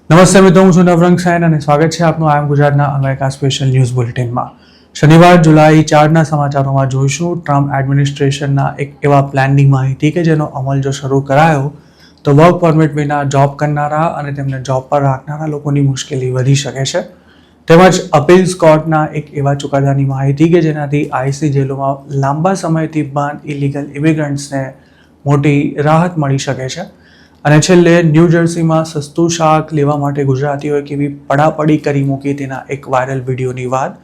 નમસ્તે મિત્રો, હું છું નવરંગ સાયન અને સ્વાગત છે આપનું આઈ એમ ગુજરાતના અમેરિકા સ્પેશિયલ ન્યૂઝ બુલેટિનમાં. શનિવાર જુલાઈ 4ના સમાચારોમાં જોઈશું ટ્રમ્પ એડમિનિસ્ટ્રેશનના એક એવા પ્લાનની માહિતી કે જેનો અમલ જો શરૂ કરાયો તો વર્ક પરમિટ વિના જોબ કરનારા અને તેમને જોબ પર રાખનારા લોકોની મુશ્કેલી વધી શકે છે. તેમજ અપીલ્સ કોર્ટના એક એવા ચુકાદાની માહિતી કે જેનાથી આઈસી જેલોમાં લાંબા સમયથી બંધ ઇલીગલ ઇમિગ્રન્ટ્સને મોટી રાહત મળી શકે છે. અને છેલ્લે ન્યૂ જર્સીમાં સસ્તું શાક લેવા માટે ગુજરાતીઓએ કેવી પડાપડી કરી મૂકી તેના એક વાયરલ વિડીયોની વાત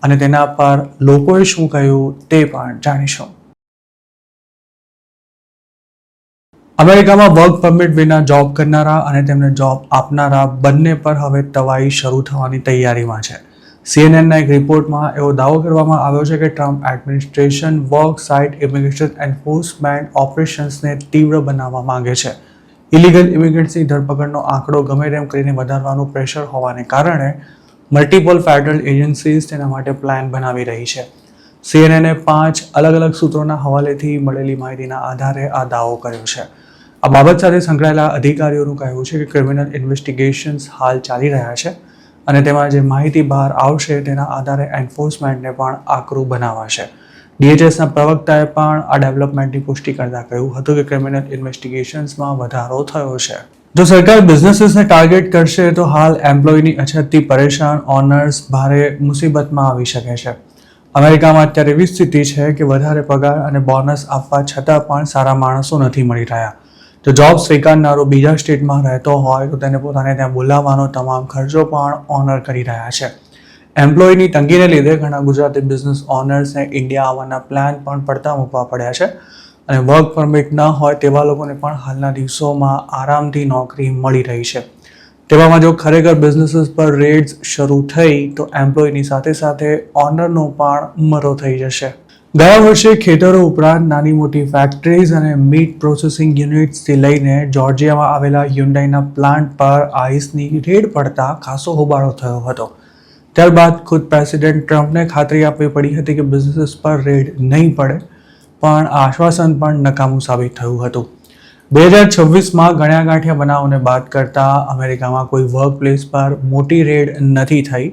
અને તેના પર લોકોએ શું કહ્યું તે પણ જાણીશું. અમેરિકામાં વર્ક પરમિટ વિના જોબ કરનારા અને તેમને જોબ આપનારા બંને પર હવે તવાઈ શરૂ થવાની તૈયારીમાં છે. સીએનએનના એક રિપોર્ટમાં એવો દાવો કરવામાં આવ્યો છે કે Trump administration work site immigration enforcement ઓપરેશન્સને તીવ્ર બનાવવા માંગે છે. ઇલીગલ ઇમિગ્રન્ટ્સની ધરપકડનો આંકડો ગમે તેમ કરીને વધારવાનું પ્રેશર હોવાને કારણે મલ્ટિપલ ફેડરલ એજન્સીઝ તેના માટે પ્લાન બનાવી રહી છે. સીએનએને 5 અલગ અલગ સૂત્રોના હવાલેથી મળેલી માહિતીના આધારે આ દાવો કર્યો છે. આ બાબત સાથે સંકળાયેલા અધિકારીઓનું કહેવું છે કે ક્રિમિનલ ઇન્વેસ્ટિગેશન્સ હાલ ચાલી રહ્યા છે અને તેમાં જે માહિતી બહાર આવશે તેના આધારે એન્ફોર્સમેન્ટને પણ આકરું બનાવાશે. ડીએચએસના પ્રવક્તાએ પણ આ ડેવલપમેન્ટની પુષ્ટિ કરતા કહ્યું હતું કે ક્રિમિનલ ઇન્વેસ્ટિગેશન્સમાં વધારો થયો છે. જો સરકાર બિઝનેસીસને ટાર્ગેટ કરશે તો હાલ એમ્પ્લોયની અછતથી પરેશાન ઓનર્સ ભારે મુસીબતમાં આવી શકે છે. અમેરિકામાં અત્યારે એવી સ્થિતિ છે કે વધારે પગાર અને બોનસ આપવા છતાં પણ સારા માણસો નથી મળી રહ્યા. જો જોબ સ્વીકારનારો બીજા સ્ટેટમાં રહેતો હોય તો તેને પોતાને ત્યાં બોલાવવાનો તમામ ખર્ચો પણ ઓનર કરી રહ્યા છે. એમ્પ્લોયની તંગીને લીધે ઘણા ગુજરાતી બિઝનેસ ઓનર્સને ઇન્ડિયા આવવાના પ્લાન પણ પડતા મૂકવા પડ્યા છે અને વર્ક પરમિટ ન હોય તેવા લોકોને પણ હાલના દિવસોમાં આરામથી નોકરી મળી રહી છે. તેવામાં જો ખરેખર બિઝનેસીસ પર રેડ્સ શરૂ થઈ તો એમ્પ્લોયની સાથે સાથે ઓનરનો પણ મરો થઈ જશે. ગયા વર્ષે ખેતરો ઉપરાંત નાની મોટી ફેક્ટરીઝ અને મીટ પ્રોસેસિંગ યુનિટ્સથી લઈને જોર્જિયામાં આવેલા હ્યુન્ડાઈના પ્લાન્ટ પર આઈસની રેડ પડતા ખાસો હોબાળો થયો હતો. ત્યારબાદ ખુદ પ્રેસિડેન્ટ ટ્રમ્પને ખાતરી આપવી પડી હતી કે બિઝનેસીસ પર રેડ નહીં પડે, પણ આશ્વાસન પણ નકામું સાબિત થયું હતું. 2026માં ગણ્યા ગાંઠિયા બનાવોને બાદ કરતા અમેરિકામાં કોઈ વર્ક પ્લેસ પર મોટી રેડ નથી થઈ,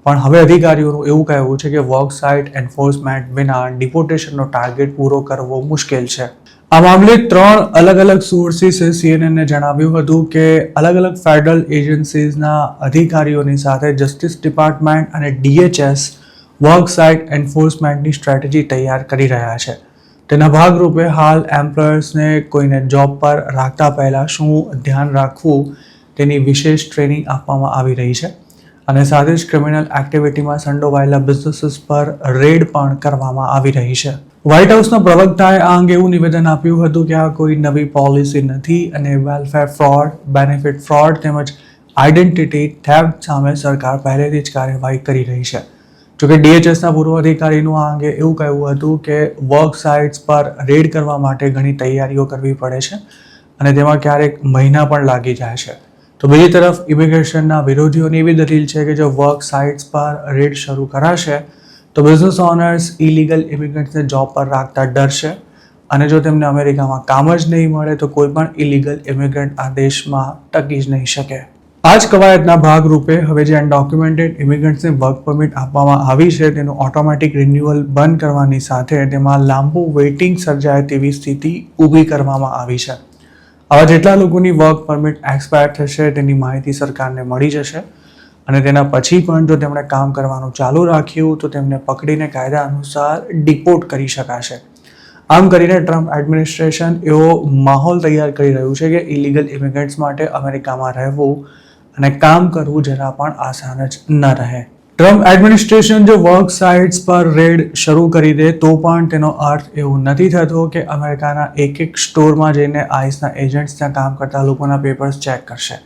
પણ હવે અધિકારીઓનું એવું કહેવું છે કે વર્ક સાઇટ એન્ફોર્સમેન્ટ વિના ડિપોર્ટેશનનો ટાર્ગેટ પૂરો કરવો મુશ્કેલ છે. આ મામલે 3 અલગ અલગ સોર્સિસે સીએનએનને જણાવ્યું હતું કે અલગ અલગ ફેડરલ એજન્સીઝના અધિકારીઓની સાથે જસ્ટિસ ડિપાર્ટમેન્ટ અને ડીએચએસ વર્ક સાઇટ એન્ફોર્સમેન્ટની સ્ટ્રેટેજી તૈયાર કરી રહ્યા છે. તેના ભાગરૂપે હાલ એમ્પ્લોયર્સને કોઈને જોબ પર રાખતા પહેલાં શું ધ્યાન રાખવું તેની વિશેષ ટ્રેનિંગ આપવામાં આવી રહી છે અને સાથે જ ક્રિમિનલ એક્ટિવિટીમાં સંડોવાયેલા બિઝનેસીસ પર રેડ પણ કરવામાં આવી રહી છે. વ્હાઇટ હાઉસના પ્રવક્તાએ આ અંગે એવું નિવેદન આપ્યું હતું કે આ કોઈ નવી પોલિસી નથી અને વેલફેર ફ્રોડ, બેનિફિટ ફ્રોડ તેમજ આઇડેન્ટિટી થેફ્ટ સામે સરકાર પહેલેથી જ કાર્યવાહી કરી રહી છે. જોકે ડીએચએસના પૂર્વ અધિકારીનું આ અંગે એવું કહેવું હતું કે વર્ક સાઇટ્સ પર રેડ કરવા માટે ઘણી તૈયારીઓ કરવી પડે છે અને તેમાં ક્યારેક મહિના પણ લાગી જાય છે. તો બીજી તરફ ઇમિગ્રેશનના વિરોધીઓની એવી દલીલ છે કે જો વર્ક સાઇટ્સ પર રેડ શરૂ કરાશે તો બિઝનેસ ઓનર્સ ઇલીગલ ઇમિગ્રન્ટ્સને જોબ પર રાખતા ડરશે અને જો તેમને અમેરિકામાં કામ જ નહીં મળે તો કોઈ પણ ઇલીગલ ઇમિગ્રન્ટ આ દેશમાં ટકી જ નહીં શકે. આ જ કવાયતના ભાગરૂપે હવે જે અનડોક્યુમેન્ટેડ ઇમિગ્રન્ટ્સને વર્ક પરમિટ આપવામાં આવી છે તેનું ઓટોમેટિક રિન્યુઅલ બંધ કરવાની સાથે તેમાં લાંબુ વેઇટિંગ સર્જાય તેવી સ્થિતિ ઊભી કરવામાં આવી છે. આવા જેટલા લોકોની વર્ક પરમિટ એક્સપાયર થશે તેની માહિતી સરકારને મળી જશે અને તેના પછી પણ જો તેમણે કામ કરવાનું ચાલુ રાખ્યું તો તેમને પકડીને કાયદા અનુસાર ડિપોર્ટ કરી શકાશે. આમ કરીને ટ્રમ્પ એડમિનિસ્ટ્રેશન એવો માહોલ તૈયાર કરી રહ્યું છે કે ઇલીગલ ઇમિગ્રન્ટ્સ માટે અમેરિકામાં રહેવું અને કામ કરવું જરા પણ આસાન જ ન રહે. ટ્રમ્પ એડમિનિસ્ટ્રેશન જો વર્ક સાઇટ્સ પર રેડ શરૂ કરી દે તો પણ તેનો અર્થ એવું નથી થતો કે અમેરિકાના એક સ્ટોરમાં જઈને આઈસના એજન્ટ્સ ત્યાં કામ કરતા લોકોના પેપર્સ ચેક કરશે.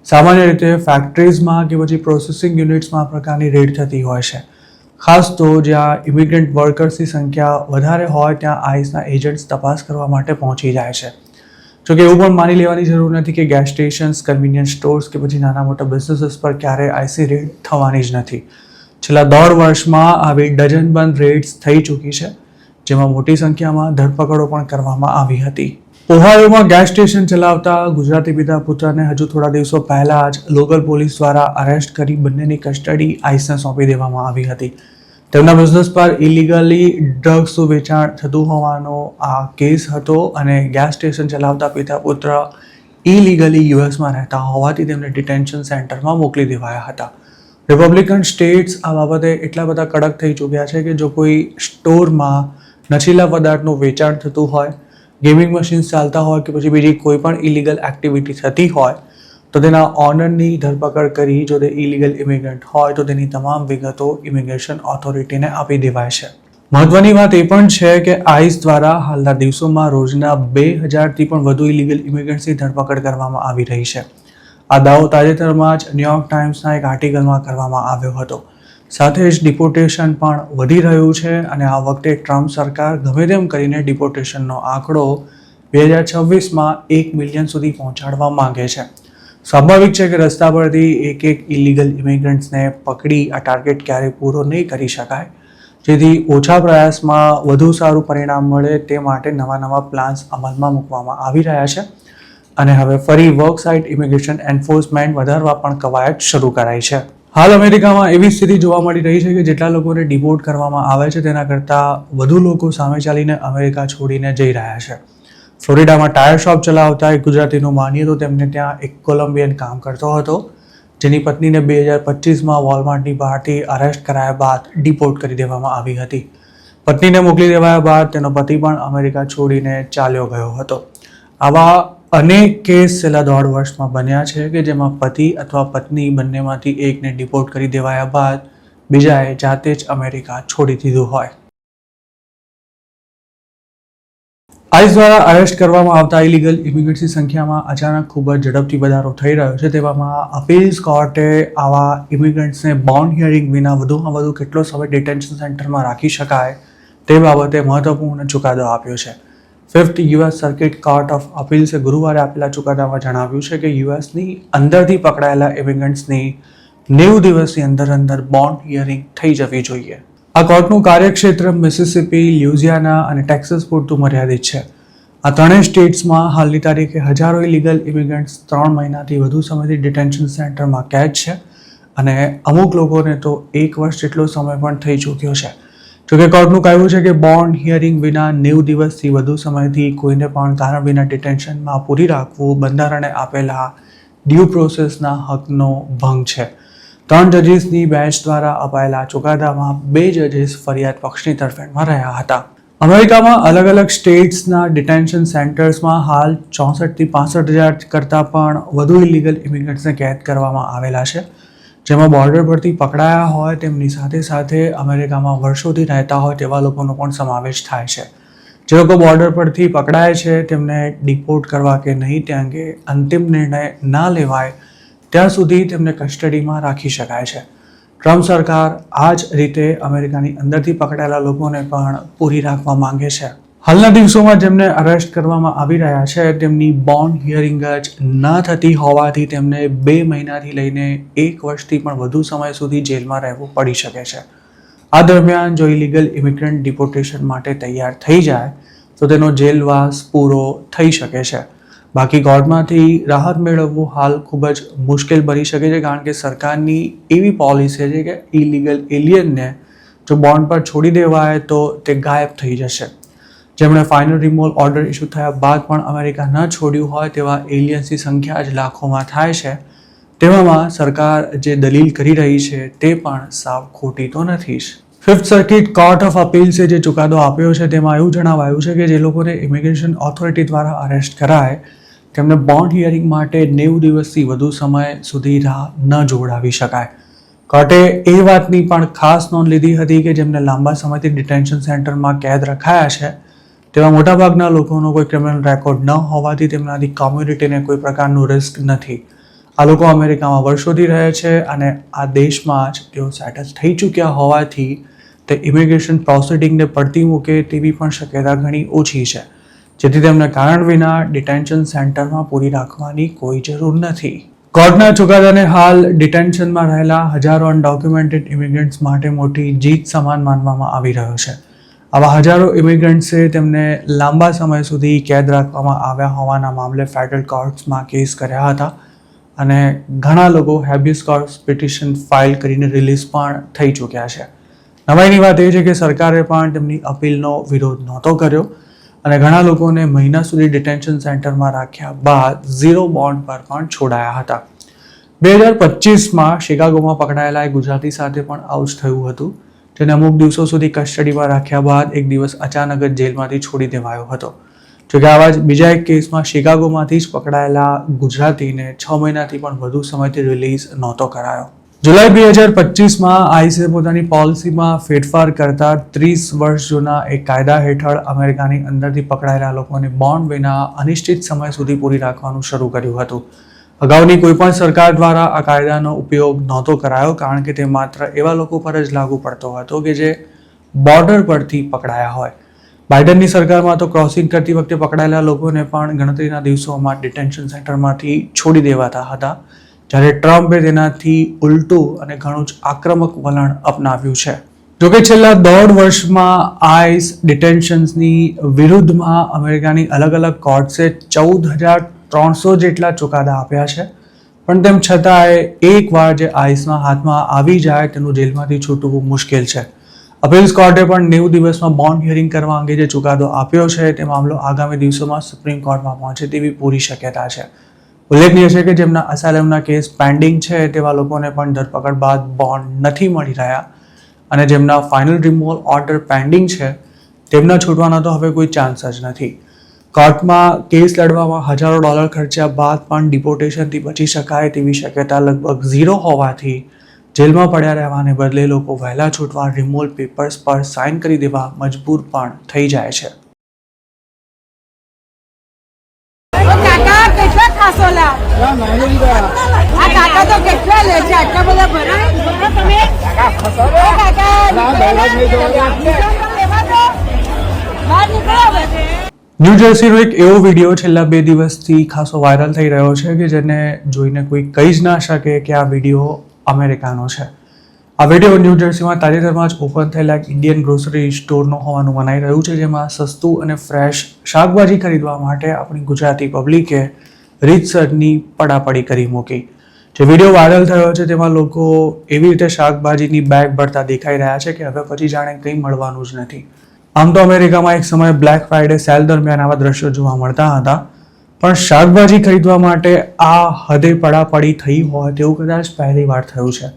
સામાન્ય રીતે ફેક્ટરીઝમાં કે પછી પ્રોસેસિંગ યુનિટ્સમાં આ પ્રકારની રેડ થતી હોય છે. ખાસ તો જ્યાં ઇમિગ્રન્ટ વર્કર્સની સંખ્યા વધારે હોય ત્યાં આઈસના એજન્ટ્સ તપાસ કરવા માટે પહોંચી જાય છે. જોકે એવું પણ માની લેવાની જરૂર નથી કે ગેસ સ્ટેશન્સ, કન્વિનિયન્સ સ્ટોર્સ કે પછી નાના મોટા બિઝનેસીસ પર ક્યારેય આઈસી રેડ થવાની જ નથી. છેલ્લા 1.5 વર્ષમાં આવી ડઝનબંધ રેડ્સ થઈ ચૂકી છે, જેમાં મોટી સંખ્યામાં ધરપકડો પણ કરવામાં આવી હતી. ઓહાયોમાં ગેસ સ્ટેશન ચલાવતા ગુજરાતી પિતા પુત્રને હજુ થોડા દિવસો પહેલા જ લોકલ પોલીસ દ્વારા અરેસ્ટ કરી બંનેની કસ્ટડી આઈસને સોંપી દેવામાં આવી હતી. તેમના બિઝનેસ પર ઇલીગલી ડ્રગ્સનું વેચાણ થતું હોવાનો આ કેસ હતો અને ગેસ સ્ટેશન ચલાવતા પિતા પુત્ર ઇલીગલી યુએસમાં રહેતા હોવાથી તેમને ડિટેન્શન સેન્ટરમાં મોકલી દેવાયા હતા. રિપબ્લિકન સ્ટેટ્સ આ બાબતે એટલા બધા કડક થઈ ચૂક્યા છે કે જો કોઈ સ્ટોરમાં નશીલા પદાર્થનું વેચાણ થતું હોય, ગેમિંગ મશીન્સ ચાલતા હોય કે પછી બીજી કોઈ પણ ઇલીગલ એક્ટિવિટી થતી હોય તો તેના ઓનરની ધરપકડ કરી જો તે ઇલીગલ ઇમિગ્રન્ટ હોય તો તેની તમામ વિગતો ઇમિગ્રેશન ઓથોરિટીને આપી દેવાય છે. મહત્વની વાત એ પણ છે કે આઈસ દ્વારા હાલના દિવસોમાં રોજના 2000થી પણ વધુ ઇલીગલ ઇમિગ્રન્ટ્સની ધરપકડ કરવામાં આવી રહી છે. આ દાવો તાજેતરમાં જ ન્યૂયોર્ક ટાઈમ્સના એક આર્ટિકલમાં કરવામાં આવ્યો હતો. સાથે જ ડિપોર્ટેશન પણ વધી રહ્યું છે અને આ વખતે ટ્રમ્પ સરકાર ગમે તેમ કરીને ડિપોર્ટેશનનો આંકડો 2026માં 1 મિલિયન સુધી પહોંચાડવા માંગે છે. સ્વાભાવિક છે કે રસ્તા પરથી એક ઇલીગલ ઇમિગ્રન્ટ્સને પકડી આ ટાર્ગેટ ક્યારેય પૂરો નહીં કરી શકાય. જેથી ઓછા પ્રયાસમાં વધુ સારું પરિણામ મળે તે માટે નવા પ્લાન્સ અમલમાં મૂકવામાં આવી રહ્યા છે અને હવે ફરી વર્ક સાઇટ ઇમિગ્રેશન એન્ફોર્સમેન્ટ વધારવા પણ કવાયત શરૂ કરાઈ છે. હાલ અમેરિકામાં એવી સ્થિતિ જોવા મળી રહી છે કે જેટલા લોકોને ડિપોર્ટ કરવામાં આવે છે તેના કરતાં વધુ લોકો સામે ચાલીને અમેરિકા છોડીને જઈ રહ્યા છે. ફ્લોરિડામાં ટાયર શોપ ચલાવતા એક ગુજરાતીનું માનીએ તો તેમને ત્યાં એક કોલંબિયન કામ કરતો હતો, જેની પત્નીને 2025માં વોલમાર્ટની બહારથી અરેસ્ટ કરાયા બાદ ડિપોર્ટ કરી દેવામાં આવી હતી. પત્નીને મોકલી દેવાયા બાદ તેનો પતિ પણ અમેરિકા છોડીને ચાલ્યો ગયો હતો. આવા અનેક કેસ છેલ્લા 1.5 વર્ષમાં બન્યા છે કે જેમાં પતિ અથવા પત્ની બંનેમાંથી એકને ડિપોર્ટ કરી દેવાયા બાદ બીજાએ જાતે જ અમેરિકા છોડી દીધું હોય. આઈસ દ્વારા અરેસ્ટ કરવામાં આવતા ઇલીગલ ઇમિગ્રન્ટ્સની સંખ્યામાં અચાનક ખૂબ જ ઝડપથી વધારો થઈ રહ્યો છે. તેવામાં અપીલ્સ કોર્ટે આવા ઇમિગ્રન્ટ્સને બોન્ડ હિયરિંગ વિના વધુમાં વધુ કેટલો સમય ડિટેન્શન સેન્ટરમાં રાખી શકાય તે બાબતે મહત્વપૂર્ણ ચુકાદો આપ્યો છે. 5th US circuit court of અપીલ્સે ગુરુવારે આપેલા ચુકાદામાં જણાવ્યું છે કે યુએસની અંદરથી પકડાયેલા ઇમિગ્રન્ટ્સની 90 દિવસની અંદર બોન્ડ હિયરિંગ થઈ જવી જોઈએ. આ કોર્ટનું કાર્યક્ષેત્ર મિસિસિપી, લ્યુઝિયાના અને ટેક્સાસ પૂરતું મર્યાદિત છે. આ ત્રણેય સ્ટેટ્સમાં હાલની તારીખે હજારો ઇલીગલ ઇમિગ્રન્ટ્સ 3 મહિનાથી વધુ સમયથી ડિટેન્શન સેન્ટરમાં કેદ છે અને અમુક લોકોને તો 1 વર્ષ જેટલો સમય પણ થઈ ચૂક્યો છે. જોકે કોર્ટનું કહેવું છે કે બોન્ડ હિયરિંગ વિના 90 દિવસથી વધુ સમયથી કોઈને પણ કારણ વિના ડિટેન્શનમાં પૂરી રાખવું બંધારણે આપેલા ડ્યુ પ્રોસેસના હકનો ભંગ છે. 3 જજીસની બેન્ચ દ્વારા અપાયેલા ચુકાદામાં 2 જજીસ ફરિયાદ પક્ષની તરફેણમાં રહ્યા હતા. અમેરિકામાં અલગ સ્ટેટ્સના ડિટેન્શન સેન્ટર્સમાં હાલ 64થી 65,000 કરતાં પણ વધુ ઇલીગલ ઇમિગ્રન્ટ્સને કેદ કરવામાં આવેલા છે, જેમાં બોર્ડર પરથી પકડાયા હોય તેમની સાથે અમેરિકામાં વર્ષોથી રહેતા હોય તેવા લોકોનો પણ સમાવેશ થાય છે. જે લોકો બોર્ડર પરથી પકડાય છે તેમને ડિપોર્ટ કરવા કે નહીં તે અંગે અંતિમ નિર્ણય ના લેવાય ત્યાં સુધી તેમને કસ્ટડીમાં રાખી શકાય છે. ટ્રમ્પ સરકાર આ જ રીતે અમેરિકાની અંદરથી પકડાયેલા લોકોને પણ પૂરી રાખવા માંગે છે. હાલના દિવસોમાં જેમને અરેસ્ટ કરવામાં આવી રહ્યા છે તેમની બોન્ડ હિયરિંગ જ ન થતી હોવાથી તેમને 2 મહિનાથી લઈને 1 વર્ષથી પણ વધુ સમય સુધી જેલમાં રહેવું પડી શકે છે. આ દરમિયાન જો ઇલીગલ ઇમિગ્રન્ટ ડિપોર્ટેશન માટે તૈયાર થઈ જાય તો તેનો જેલવાસ પૂરો થઈ શકે છે. બાકી કોર્ટમાંથી રાહત મેળવવું હાલ ખૂબ જ મુશ્કેલ બની શકે છે, કારણ કે સરકારની એવી પોલિસી છે કે ઇલીગલ એલિયનને જો બોન્ડ પર છોડી દેવાય તો તે ગાયબ થઈ જશે. જેમણે ફાઇનલ રિમૂવલ ઓર્ડર ઇસ્યુ થયા બાદ પણ અમેરિકા ન છોડ્યું હોય તેવા એલિયન્સની સંખ્યા જ લાખોમાં થાય છે. તેવામાં સરકાર જે દલીલ કરી રહી છે તે પણ સાવ ખોટી તો નથી જ. 5th સર્કિટ કોર્ટ ઓફ અપીલ્સે જે ચુકાદો આપ્યો છે તેમાં એવું જણાવાયું છે કે જે લોકોને ઇમિગ્રેશન ઓથોરિટી દ્વારા અરેસ્ટ કરાય તેમને બોન્ડ હિયરિંગ માટે 90 દિવસથી વધુ સમય સુધી રાહ ન જોડાવી શકાય. કોર્ટે એ વાતની પણ ખાસ નોંધ લીધી હતી કે જેમને લાંબા સમયથી ડિટેન્શન સેન્ટરમાં કેદ રખાયા છે તેવા મોટાભાગના લોકોનો કોઈ ક્રિમિનલ રેકોર્ડ ન હોવાથી તેમનાથી કોમ્યુનિટીને કોઈ પ્રકારનું રિસ્ક નથી. આ લોકો અમેરિકામાં વર્ષોથી રહે છે અને આ દેશમાં જ તેઓ સેટલ થઈ ચૂક્યા હોવાથી તે ઇમિગ્રેશન પ્રોસિડિંગને પડતી મૂકે તેવી પણ શક્યતા ઘણી ઓછી છે, જેથી તેમને કારણ વિના ડિટેન્શન સેન્ટરમાં પૂરી રાખવાની કોઈ જરૂર નથી. કોર્ટના ચુકાદાને હાલ ડિટેન્શનમાં રહેલા હજારો અનડોક્યુમેન્ટેડ ઇમિગ્રન્ટ્સ માટે મોટી જીત સમાન માનવામાં આવી રહ્યો છે. આવા હજારો ઇમિગ્રન્ટ્સે તેમને લાંબા સમય સુધી કેદ રાખવામાં આવ્યા હોવાના મામલે ફેડરલ કોર્ટ્સમાં કેસ કર્યા હતા અને ઘણા લોકો હેબિયસ કોર્પસ પિટિશન ફાઇલ કરીને રિલીઝ પણ થઈ ચૂક્યા છે. નવાઈની વાત એ છે કે સરકારે પણ તેમની અપીલનો વિરોધ નહોતો કર્યો અને ઘણા લોકોને મહિના સુધી ડિટેન્શન સેન્ટરમાં રાખ્યા બાદ ઝીરો બોન્ડ પર પણ છોડાયા હતા. 2025માં શિકાગોમાં પકડાયેલા એક ગુજરાતી સાથે પણ આવું જ થયું હતું, જેને અમુક દિવસો સુધી કસ્ટડીમાં રાખ્યા બાદ એક દિવસ અચાનક જ જેલમાંથી છોડી દેવાયો હતો. જોકે આવા જ બીજા એક કેસમાં શિકાગોમાંથી જ પકડાયેલા ગુજરાતીને 6 મહિનાથી પણ વધુ સમયથી રિલીઝ નહોતો કરાયો. જુલાઈ 2025માં આઈસીએ પોતાની પોલિસીમાં ફેરફાર કરતા 30 વર્ષ જૂના એક કાયદા હેઠળ અમેરિકાની અંદરથી પકડાયેલા લોકોને બોન્ડ વિના અનિશ્ચિત સમય સુધી પૂરી રાખવાનું શરૂ કર્યું હતું. અગાઉની કોઈપણ સરકાર દ્વારા આ કાયદાનો ઉપયોગ નહોતો કરાયો કારણ કે તે માત્ર એવા લોકો પર જ લાગુ પડતો હતો કે જે બોર્ડર પરથી પકડાયા હોય. બાઇડનની સરકારમાં તો ક્રોસિંગ કરતી વખતે પકડાયેલા લોકોને પણ ગણતરીના દિવસોમાં ડિટેન્શન સેન્ટરમાંથી છોડી દેવાતા હતા, જ્યારે ટ્રમ્પે તેનાથી ઉલટું અને ઘણું જ આક્રમક વલણ અપનાવ્યું છે. જોકે છેલ્લા 1.5 વર્ષમાં આઈસ ડિટેન્શન્સની વિરુદ્ધમાં અમેરિકાની અલગ અલગ કોર્ટ્સે 14,300 જેટલા ચુકાદા આપ્યા છે, પણ તેમ છતાંય એકવાર જે આઈસના હાથમાં આવી જાય તેનું જેલમાંથી છૂટવું મુશ્કેલ છે. અપીલ્સ કોર્ટે પણ 90 દિવસમાં બોન્ડ હિયરિંગ કરવા અંગે જે ચુકાદો આપ્યો છે તે મામલો આગામી દિવસોમાં સુપ્રીમ કોર્ટમાં પહોંચે તેવી પૂરી શક્યતા છે. ઉલ્લેખનીય છે કે જેમના અસાયલમના કેસ પેન્ડિંગ છે તેવા લોકોને પણ ધરપકડ બાદ બોન્ડ નથી મળી રહ્યા અને જેમના ફાઇનલ રિમૂવલ ઓર્ડર પેન્ડિંગ છે તેમના છૂટવાનો તો હવે કોઈ ચાન્સ જ નથી. કોર્ટમાં કેસ લડવામાં હજારો ડોલર ખર્ચ્યા બાદ પણ ડિપોર્ટેશનથી બચી શકાય તેવી શક્યતા લગભગ 0 હોવાથી જેલમાં પડ્યા રહેવાને બદલે લોકો વહેલા છૂટવા રિમૂવલ પેપર્સ પર સાઇન કરી દેવા મજબૂર પણ થઈ જાય છે. ન્યૂ જર્સીનો એક એવો વિડીયો છેલ્લા 2 દિવસથી ખાસો વાયરલ થઈ રહ્યો છે કે જેને જોઈને કોઈ કહી જ ના શકે કે આ વિડીયો અમેરિકાનો છે. આ વિડીયો ન્યૂ જર્સીમાં તાજેતરમાં જ ઓપન થયેલા એક ઇન્ડિયન ગ્રોસરી સ્ટોરનો હોવાનું મનાઈ રહ્યું છે, જેમાં સસ્તું અને ફ્રેશ શાકભાજી ખરીદવા માટે આપણી ગુજરાતી પબ્લિકે રીતસરની પડાપડી કરી મૂકી. જે વિડીયો વાયરલ થયો છે તેમાં લોકો એવી રીતે શાકભાજીની બેગ ભરતા દેખાઈ રહ્યા છે કે હવે પછી જાણે કંઈ મળવાનું જ નથી. આમ તો અમેરિકામાં એક સમયે બ્લેક ફ્રાઇડે સેલ દરમિયાન આવા દ્રશ્યો જોવા મળતા હતા, પણ શાકભાજી ખરીદવા માટે આ હદે પડાપડી થઈ હોય તેવું કદાચ પહેલી વાર થયું છે.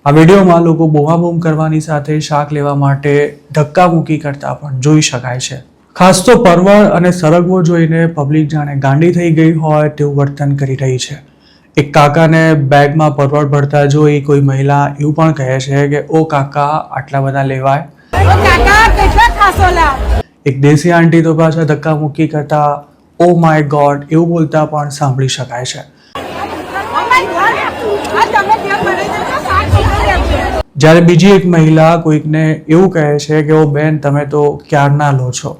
આ વિડીયોમાં લોકો બૂમાબૂમ કરવાની સાથે શાક લેવા માટે ધક્કામુક્કી કરતા પણ જોઈ શકાય છે. ખાસ તો પરવળ અને સરગવો જોઈને પબ્લિક જાણે ગાંડી થઈ ગઈ હોય તેવું વર્તન કરી રહી છે. એક કાકાને બેગમાં પરવળ ભરતા જોઈ કોઈ મહિલા એવું પણ કહે છે કે ઓ કાકા આટલા બધા લેવાય. એક દેશી આંટી તો પાછા ધક્કામુક્કી કરતા ઓ માય ગોડ એવું બોલતા પણ સાંભળી શકાય છે. જ્યારે બીજી એક મહિલા કોઈકને એવું કહે છે કે ઓ બેન તમે તો ક્યારના લો છો,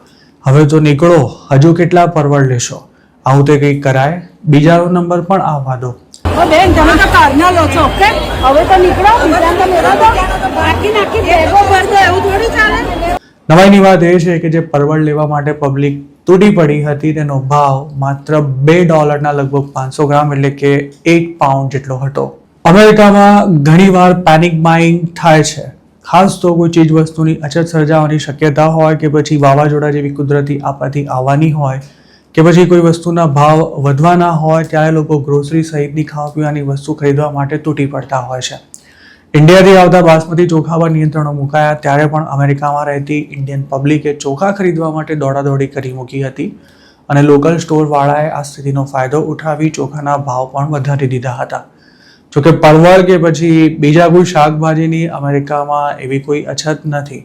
હવે તો નીકળો, હજુ કેટલા પરવળ લેશો, આવું તે કંઈક કરાય, બીજાનો નંબર પણ આવવા દો. બેન તમે તો કારના લો છો, ઓકે હવે તો નીકળો, બીજાને લેવા દો, બાકી નાખી બેગો ભર દો, એવું થોડી ચાલે. નવાઈની વાત એ છે કે જે પરવળ લેવા માટે પબ્લિક તૂટી પડી હતી તેનો ભાવ માત્ર $2 લગભગ 500 ગ્રામ એટલે કે 1 પાઉન્ડ જેટલો હતો. અમેરિકામાં ઘણીવાર પેનિક બાઇંગ થાય છે, ખાસ તો કોઈ ચીજ વસ્તુની અછત સર્જાવાની શક્યતા હોય કે પછી વાવાઝોડા જેવી કુદરતી આપત્તિ આવવાની હોય કે પછી કોઈ વસ્તુના ભાવ વધવાના હોય ત્યારે લોકો ગ્રોસરી સહિતની ખાવા પીવાની વસ્તુ ખરીદવા માટે તૂટી પડતા હોય છે. ઇન્ડિયાથી આવતા બાસમતી ચોખા પર નિયંત્રણો મુકાયા ત્યારે પણ અમેરિકામાં રહેતી ઇન્ડિયન પબ્લિકે ચોખા ખરીદવા માટે દોડાદોડી કરી મૂકી હતી અને લોકલ સ્ટોરવાળાએ આ સ્થિતિનો ફાયદો ઉઠાવી ચોખાના ભાવ પણ વધારી દીધા હતા. જોકે પરવળ કે પછી બીજા કોઈ શાકભાજીની અમેરિકામાં એવી કોઈ અછત નથી.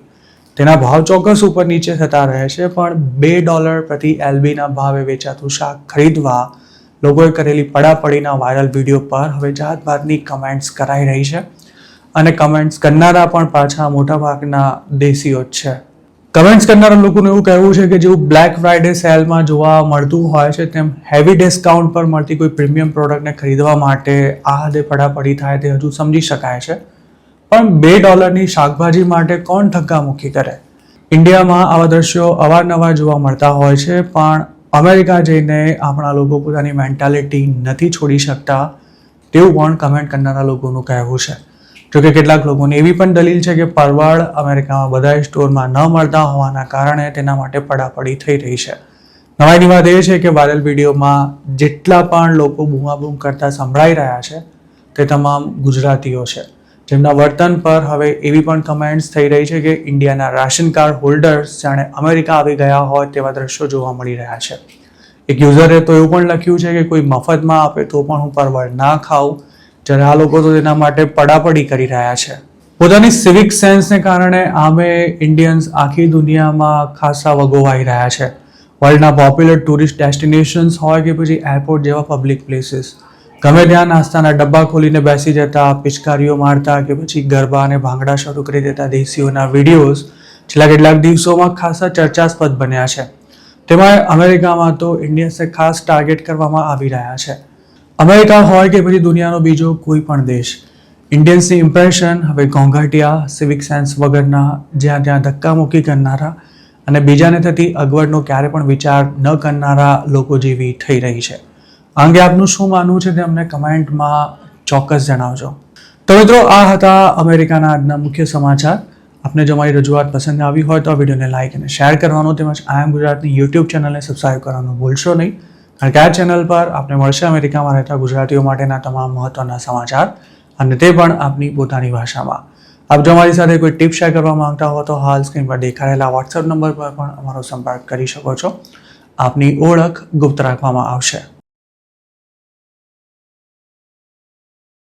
તેના ભાવ ચોક્કસ ઉપર નીચે થતા રહે છે, પણ $2 પ્રતિ LBના ભાવે વેચાતું શાક ખરીદવા લોકોએ કરેલી પડાપડીના વાયરલ વિડીયો પર હવે જાતભાતની કમેન્ટ્સ કરાઈ રહી છે અને કમેન્ટ્સ કરનારા પણ પાછા મોટાભાગના દેશીઓ જ છે. કમેન્ટ્સ કરનારા લોકોનું એવું કહેવું છે કે જેવું બ્લેક ફ્રાઇડે સેલમાં જોવા મળતું હોય છે તેમ હેવી ડિસ્કાઉન્ટ પર મળતી કોઈ પ્રીમિયમ પ્રોડક્ટને ખરીદવા માટે આ હદે પડાપડી થાય તે હજુ સમજી શકાય છે, પણ $2ની શાકભાજી માટે કોણ ધક્કામુક્કી કરે? ઇન્ડિયામાં આવા દ્રશ્યો અવારનવાર જોવા મળતા હોય છે, પણ અમેરિકા જઈને આપણા લોકો પોતાની મેન્ટાલિટી નથી છોડી શકતા તેવું પણ કમેન્ટ કરનારા લોકોનું કહેવું છે. જોકે કેટલાક લોકોની એવી પણ દલીલ છે કે પરવળ અમેરિકામાં બધા સ્ટોરમાં ન મળતા હોવાના કારણે તેના માટે પડાપડી થઈ રહી છે. નવાઈની વાત એ છે કે વાયરલ વિડીયોમાં જેટલા પણ લોકો બૂમાબૂમ કરતા સંભળાઈ રહ્યા છે તે તમામ ગુજરાતીઓ છે, જેમના વર્તન પર હવે એવી પણ કમેન્ટ્સ થઈ રહી છે કે ઇન્ડિયાના રાશન કાર્ડ હોલ્ડર્સ જાણે અમેરિકા આવી ગયા હોય તેવા દ્રશ્યો જોવા મળી રહ્યા છે. એક યુઝરે તો એવું પણ લખ્યું છે કે કોઈ મફતમાં આપે તો પણ હું પરવળ ના ખાઉં, જ્યારે આ લોકો તો તેના માટે પડાપડી કરી રહ્યા છે. પોતાની સિવિક સેન્સને કારણે આમે ઇન્ડિયન્સ આખી દુનિયામાં ખાસા વગોવાઈ રહ્યા છે. વર્લ્ડના પોપ્યુલર ટુરિસ્ટ ડેસ્ટિનેશન્સ હોય કે પછી એરપોર્ટ જેવા પબ્લિક પ્લેસીસ, ગમે ત્યાં નાસ્તાના ડબ્બા ખોલીને બેસી જતા, પિચકારીઓ મારતા કે પછી ગરબા અને ભાંગડા શરૂ કરી દેતા દેશીઓના વિડીયોઝ છેલ્લા કેટલાક દિવસોમાં ખાસા ચર્ચાસ્પદ બન્યા છે. તેમાં અમેરિકામાં તો ઇન્ડિયન્સને ખાસ ટાર્ગેટ કરવામાં આવી રહ્યા છે. અમેરિકા હોય કે પછી દુનિયાનો બીજો કોઈ પણ દેશ, ઇન્ડિયન્સની ઇમ્પ્રેશન હવે ઘોંઘાટિયા, સિવિક સેન્સ વગરના, જ્યાં ત્યાં ધક્કામુક્કી કરનારા અને બીજાને થતી અગવડનો ક્યારે પણ વિચાર ન કરનારા લોકો જેવી થઈ રહી છે. આ અંગે આપનું શું માનવું છે તે અમને કમેન્ટમાં ચોક્કસ જણાવજો. તો મિત્રો, આ હતા અમેરિકાના આજના મુખ્ય સમાચાર. આપને જો મારી રજૂઆત પસંદ આવી હોય તો આ વિડીયોને લાઇક અને શેર કરવાનું, તેમજ આઈ એમ ગુજરાતની યુટ્યુબ ચેનલને સબસ્ક્રાઇબ કરવાનું ભૂલશો નહીં, કારણ કે આ ચેનલ પર આપને મળશે અમેરિકામાં રહેતા ગુજરાતીઓ માટેના તમામ મહત્વના સમાચાર, અને તે પણ આપની પોતાની ભાષામાં. આપ જો અમારી સાથે કોઈ ટિપ શેર કરવા માંગતા હો તો હાલ સ્ક્રીન પર દેખાડેલા વોટ્સએપ નંબર પર પણ અમારો સંપર્ક કરી શકો છો. આપની ઓળખ ગુપ્ત રાખવામાં આવશે.